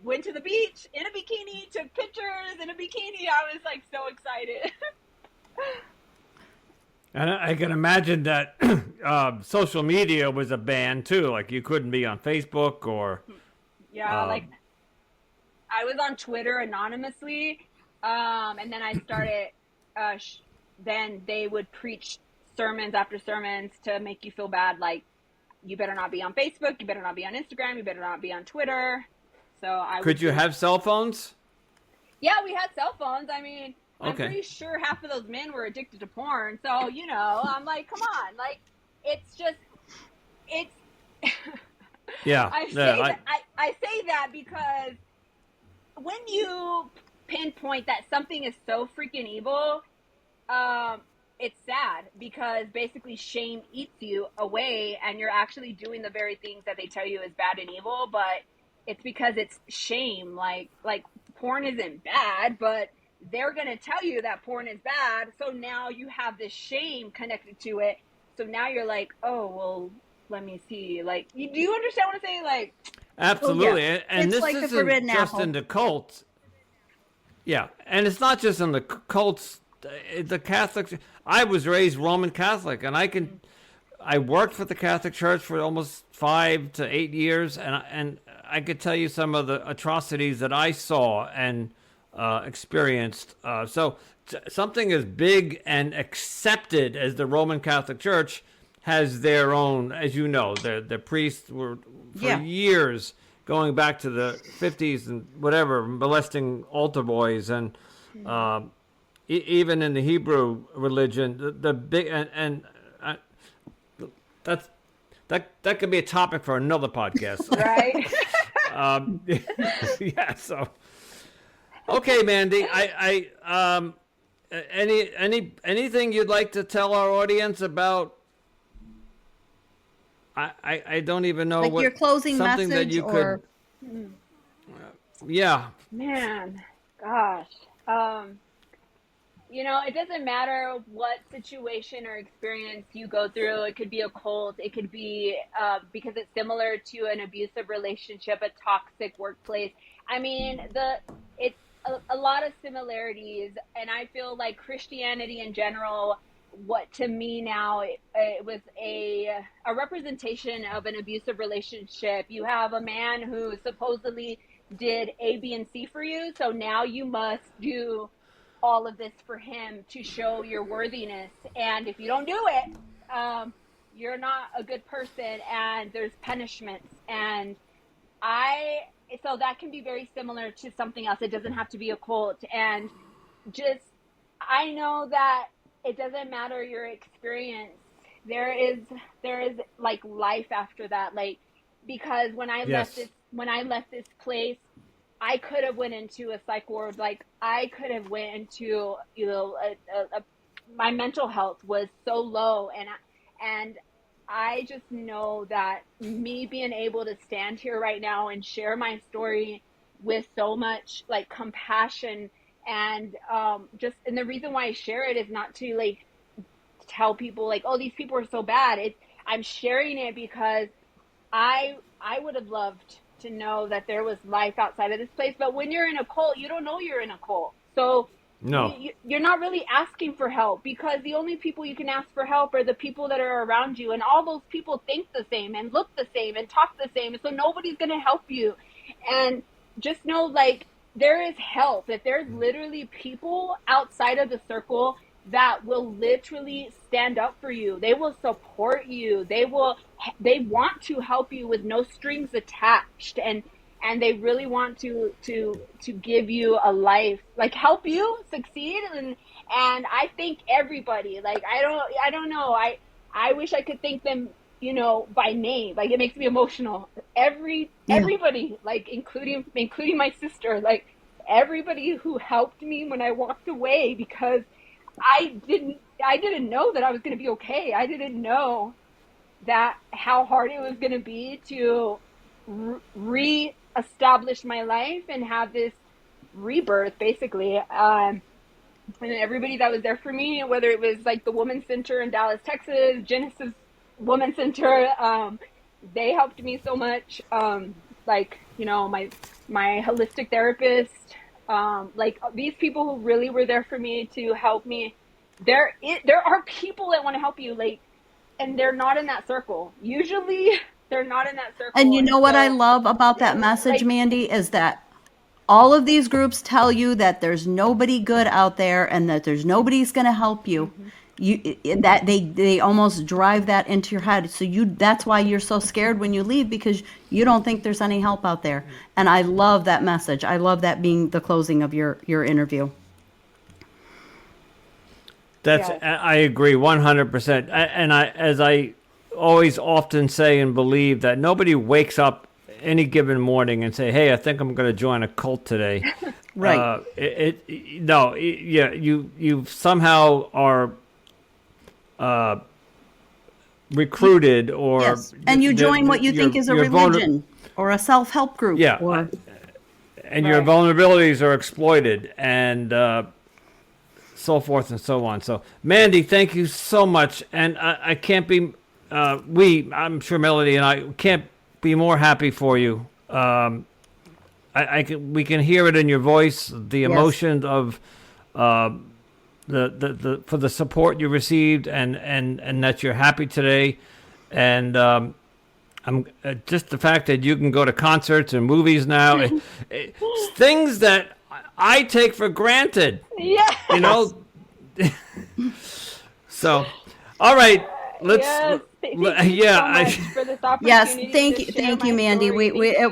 S3: went to the beach in a bikini, took pictures in a bikini. I was like so excited.
S1: And I can imagine that social media was a ban too. Like, you couldn't be on Facebook or.
S3: Yeah, like I was on Twitter anonymously, and then I started. Then they would preach sermons after sermons to make you feel bad. Like, you better not be on Facebook, you better not be on Instagram, you better not be on Twitter. So
S1: Could you have cell phones?
S3: Yeah, we had cell phones. I mean, I'm pretty sure half of those men were addicted to porn. So, I'm like, come on. Like, it's just,
S1: yeah.
S3: I say that because when you pinpoint that something is so freaking evil, it's sad, because basically shame eats you away, and you're actually doing the very things that they tell you is bad and evil, but it's because it's shame. Like porn isn't bad, but they're going to tell you that porn is bad. So now you have this shame connected to it. So now you're like, oh, well, let me see. Like, do you understand what I'm saying? Like,
S1: Absolutely.
S2: Oh, yeah.
S1: And
S2: it's
S1: this
S2: like
S1: isn't just in the cults. Yeah. And it's not just in the cults. The Catholics. I was raised Roman Catholic, and I worked for the Catholic Church for almost 5 to 8 years, and I could tell you some of the atrocities that I saw and experienced. So something as big and accepted as the Roman Catholic Church has their own, as you know, the priests were for years, going back to the 50s and whatever, molesting altar boys, and even in the Hebrew religion, the big and that could be a topic for another podcast,
S3: right?
S1: Yeah. So, okay, Mandy, anything you'd like to tell our audience about? I don't even know
S2: like
S1: what
S2: your closing
S1: something
S2: message
S1: that you
S2: or...
S1: could. Yeah.
S3: Man, gosh. It doesn't matter what situation or experience you go through. It could be a cult. It could be because it's similar to an abusive relationship, a toxic workplace. I mean, it's a lot of similarities, and I feel like Christianity in general, what to me now, it was a representation of an abusive relationship. You have a man who supposedly did A, B, and C for you, so now you must do all of this for him to show your worthiness, and if you don't do it, you're not a good person, and there's punishments. And so that can be very similar to something else. It doesn't have to be a cult. And just, I know that it doesn't matter your experience, there is like life after that. Like, because when I left this place, I could have went into a psych ward. Like, I could have went into, my mental health was so low, and I just know that me being able to stand here right now and share my story with so much like compassion and and the reason why I share it is not to like tell people like, oh, these people are so bad. I'm sharing it because I would have loved to know that there was life outside of this place. But when you're in a cult, you don't know you're in a cult. So
S1: no,
S3: you're not really asking for help, because the only people you can ask for help are the people that are around you. And all those people think the same and look the same and talk the same. So nobody's going to help you. And just know, like, there is help, that there's literally people outside of the circle that will literally stand up for you. They will support you. They want to help you with no strings attached, and they really want to give you a life, like help you succeed. And I thank everybody. Like, I don't know. I wish I could thank them, by name. Like, it makes me emotional. Everybody, like including my sister, like everybody who helped me when I walked away, because I didn't know that I was going to be okay. I didn't know that how hard it was going to be to re-establish my life and have this rebirth, basically. And everybody that was there for me, whether it was like the Women's Center in Dallas, Texas, Genesis Women's Center, they helped me so much. Like, my holistic therapist, like these people who really were there for me to help me. There are people that want to help you, like, and they're not in that circle. Usually they're not in that circle.
S2: And you know what I love about that message, like, Mandy, is that all of these groups tell you that there's nobody good out there and that there's nobody's going to help you. Mm-hmm. That they almost drive that into your head. So that's why you're so scared when you leave, because you don't think there's any help out there. And I love that message. I love that being the closing of your interview.
S1: I agree 100%. And as I always often say and believe, that nobody wakes up any given morning and say, hey, I think I'm going to join a cult today.
S2: Right.
S1: You somehow are recruited, or
S2: yes. And you join what you think is a religion or a self-help group.
S1: Yeah. And your vulnerabilities are exploited, and so forth and so on. So, Mandy, thank you so much. And I can't be, I'm sure Melody and I can't be more happy for you. we can hear it in your voice, the emotion of the for the support you received, and that you're happy today, and I'm just the fact that you can go to concerts and movies now, things that I take for granted.
S3: Yeah.
S1: You know. So, all right. Let's.
S3: Thank you so much for this opportunity.
S2: Yes, thank you, Mandy. It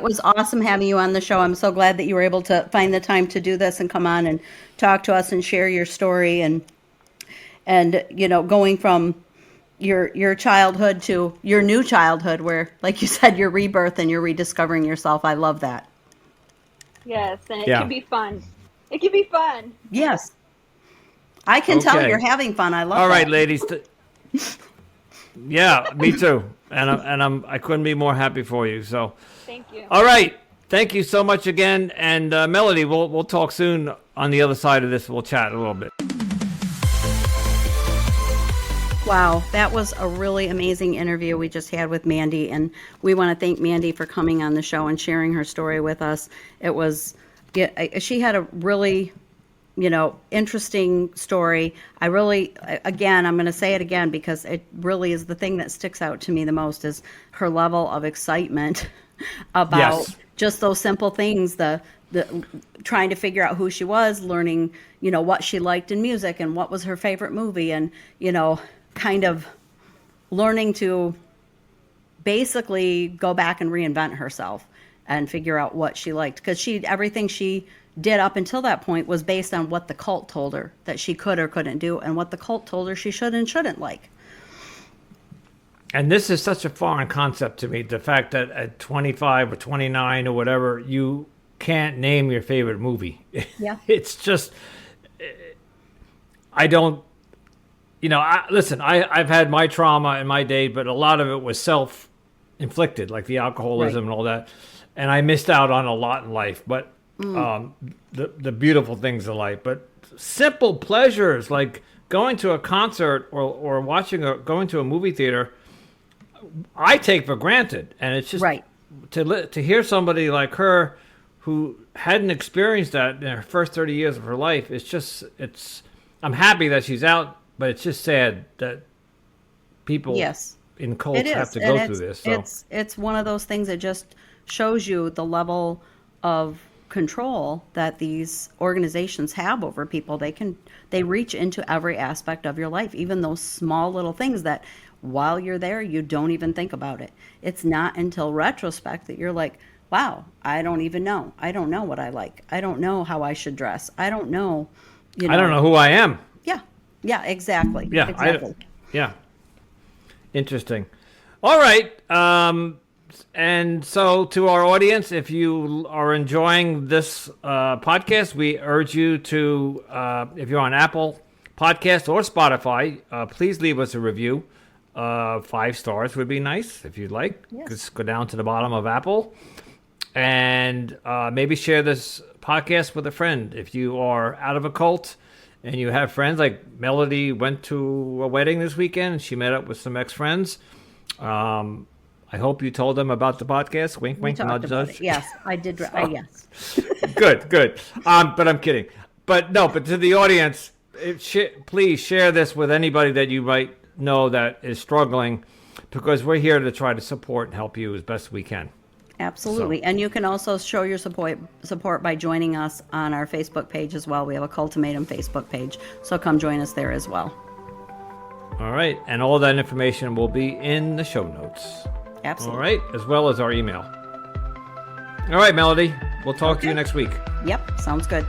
S2: was awesome having you on the show. I'm so glad that you were able to find the time to do this and come on and talk to us and share your story and going from your childhood to your new childhood, where, like you said, your rebirth and you're rediscovering yourself. I love that.
S3: Yes, and it can be fun. It can be fun.
S2: Yes, I can tell you're having fun. I love.
S1: All
S2: that.
S1: right, ladies. Yeah, me too. And I couldn't be more happy for you. So,
S3: thank you.
S1: All right, thank you so much again. And Melody, we'll talk soon on the other side of this. We'll chat a little bit.
S2: Wow, that was a really amazing interview we just had with Mandy, and we want to thank Mandy for coming on the show and sharing her story with us. She had a really, interesting story. I'm going to say it again because it really is the thing that sticks out to me the most is her level of excitement about just those simple things, the trying to figure out who she was, learning, what she liked in music and what was her favorite movie, and, kind of learning to basically go back and reinvent herself and figure out what she liked, because everything she did up until that point was based on what the cult told her that she could or couldn't do, and what the cult told her she should and shouldn't like.
S1: And this is such a foreign concept to me, the fact that at 25 or 29 or whatever, you can't name your favorite movie.
S2: Yeah.
S1: It's just, I don't, listen, I've had my trauma in my day, but a lot of it was self-inflicted, like the alcoholism and all that. And I missed out on a lot in life, but the beautiful things in life. But simple pleasures like going to a concert or going to a movie theater, I take for granted. And it's just to hear somebody like her who hadn't experienced that in her first 30 years of her life, I'm happy that she's out. But it's just sad that people in cults have to go through this. So.
S2: It's one of those things that just shows you the level of control that these organizations have over people. They reach into every aspect of your life, even those small little things that while you're there, you don't even think about it. It's not until retrospect that you're like, wow, I don't even know. I don't know what I like. I don't know how I should dress. I don't know.
S1: I don't know who I am.
S2: Yeah, exactly.
S1: Yeah,
S2: exactly.
S1: Interesting. All right. And so to our audience, if you are enjoying this podcast, we urge you to, if you're on Apple Podcast or Spotify, please leave us a review. 5 stars would be nice if you'd like.
S2: Yes.
S1: Just go down to the bottom of Apple and maybe share this podcast with a friend. If you are out of a cult and you have friends, like Melody went to a wedding this weekend and she met up with some ex-friends. I hope you told them about the podcast. Wink, wink, nudge, nudge.
S2: Yes, I did. Yes.
S1: Good. But I'm kidding. But to the audience, please share this with anybody that you might know that is struggling, because we're here to try to support and help you as best we can.
S2: Absolutely. So. And you can also show your support by joining us on our Facebook page as well. We have a Cultimatum Facebook page, so come join us there as well.
S1: All right. And all that information will be in the show notes.
S2: Absolutely.
S1: All right. As well as our email. All right, Melody. We'll talk to you next week.
S2: Yep. Sounds good.